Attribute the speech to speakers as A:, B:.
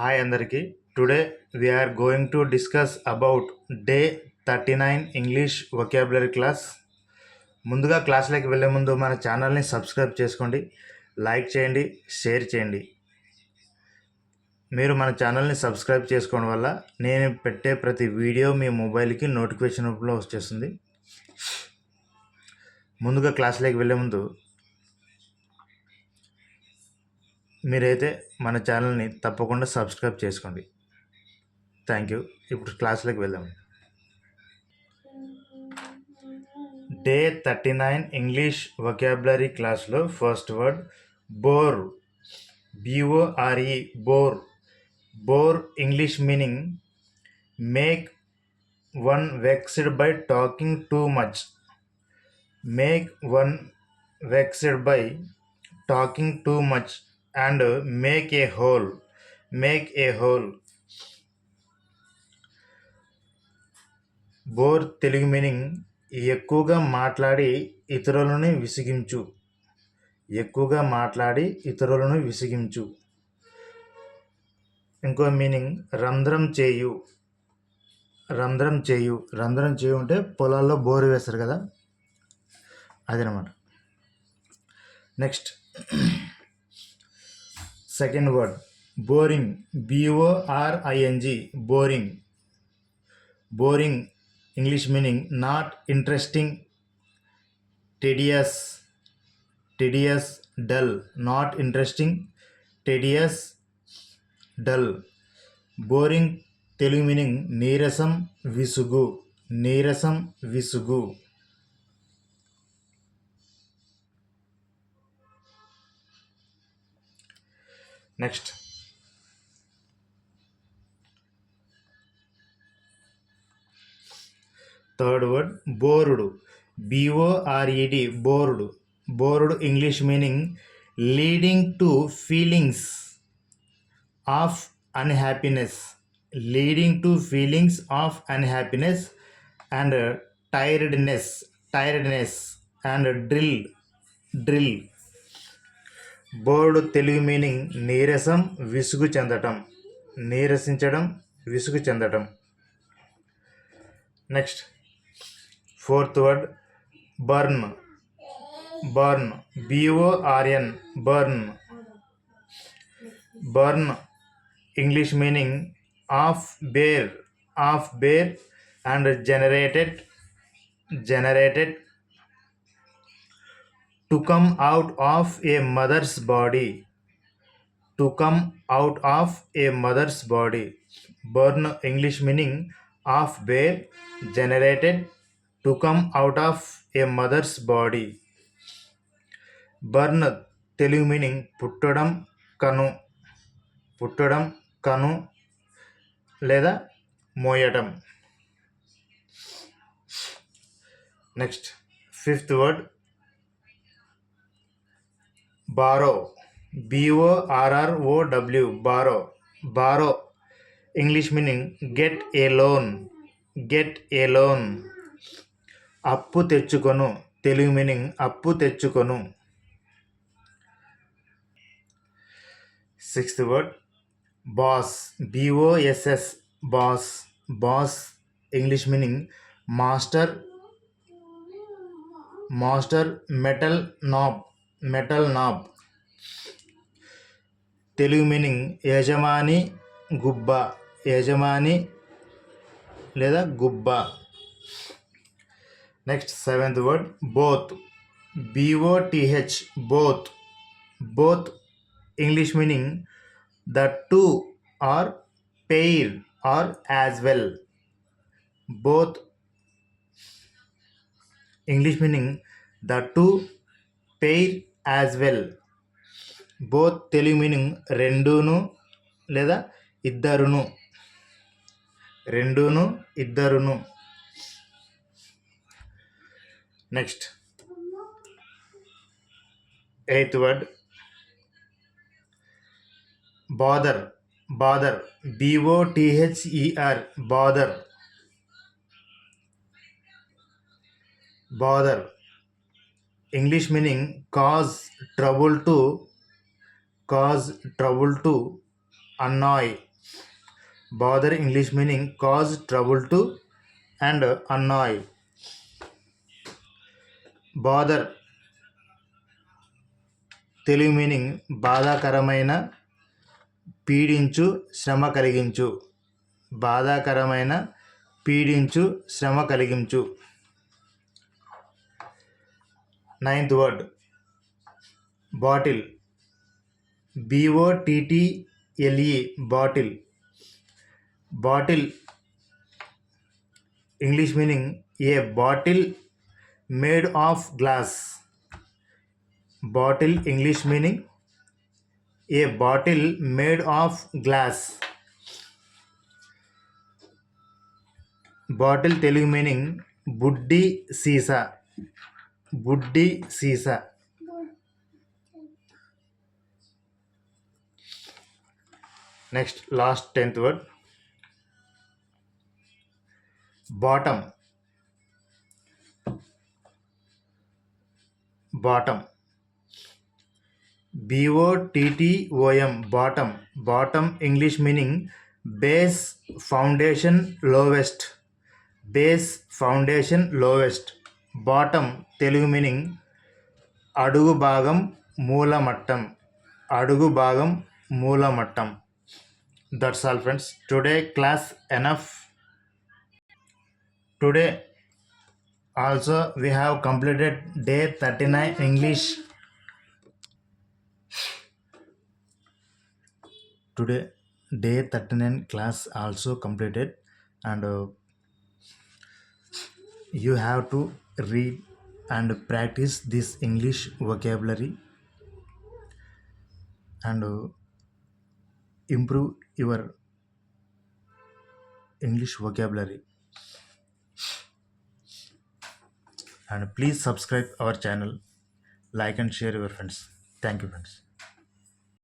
A: Hi అందరికీ. Today we are going to discuss about day 39 English vocabulary class. ముందుగా క్లాస్లోకి వెళ్ళే ముందు మన ఛానల్ని సబ్స్క్రైబ్ చేసుకోండి, లైక్ చేయండి, షేర్ చేయండి. మీరు మన ఛానల్ని సబ్స్క్రైబ్ చేసుకోవడం వల్ల నేను పెట్టే ప్రతి వీడియో మీ మొబైల్కి నోటిఫికేషన్ రూపంలో వచ్చేస్తుంది. ముందుగా క్లాస్లోకి వెళ్ళే ముందు మీరైతే మన ఛానల్ని తప్పకుండా సబ్స్క్రైబ్ చేసుకోండి. Thank you. ఇప్పుడు క్లాస్లోకి వెళ్దాం. డే 39 ఇంగ్లీష్ వొకాబులరీ క్లాస్లో first word bore. BORE, bore. Bore English meaning make one vexed by talking too much. Make one vexed by talking too much and make a hole. Bore Telugu meaning ఎక్కువగా మాట్లాడి ఇతరులను విసిగించు. ఇంకో meaning రంధ్రం చేయు అంటే పొలాల్లో bore వేస్తారు కదా, అదనమాట. Next second word boring. BORING, boring English meaning not interesting, tedious, dull. Not interesting, tedious, dull. Boring Telugu meaning నీరసం, విసుగు. Next third word bored. BORED, bored English meaning leading to feelings of unhappiness and tiredness and drill. Bored Telugu meaning నీరసం, విసుగు చెందటం. Next fourth word born. BORN, born English meaning of bear and generated. To come out of a mother's body. Burn English meaning of bear, generated, to come out of a mother's body. Burn Telugu meaning పుట్టడం కను లేదా మోయటం. Next fifth word borrow. BORROW, borrow English meaning get a loan. అప్పు తెచ్చుకొను Telugu meaning అప్పు తెచ్చుకొను. Sixth word boss. BOSS, boss English meaning master, metal knob Telugu meaning యజమాని, లేదా గుబ్బ. Next seventh word both. BOTH, both English meaning the two or pair or as well. Both English meaning the two pair as well. Both Telugu meaning రెండును లేదా ఇద్దరును. Next eighth word bother. BOTHER, bother English meaning cause trouble to annoy, Bother English meaning cause trouble to and annoy. Bother Telugu meaning బాధాకరమైన, పీడించు, శ్రమ కలిగించు. బాధాకరమైన, పీడించు, శ్రమ కలిగించు. 9th word bottle. BOTTLE bottle. Bottle English meaning a bottle made of glass. Bottle English meaning a bottle made of glass. Bottle Telugu meaning బుడ్డి సీసా. బుడ్డి సీసా. Next last 10th word bottom. Bottom BOTTOM bottom. Bottom English meaning base, foundation, lowest. Base, foundation, lowest. Bottom Telugu meaning అడుగు భాగం, మూలమట్టం. అడుగు భాగం, మూలమట్టం. That's all friends. Today class enough. Today also we have completed day 39 English. Today day 39 class also completed, and you have to read and practice this English vocabulary and improve your English vocabulary. And please subscribe our channel, like and share your friends. Thank you friends.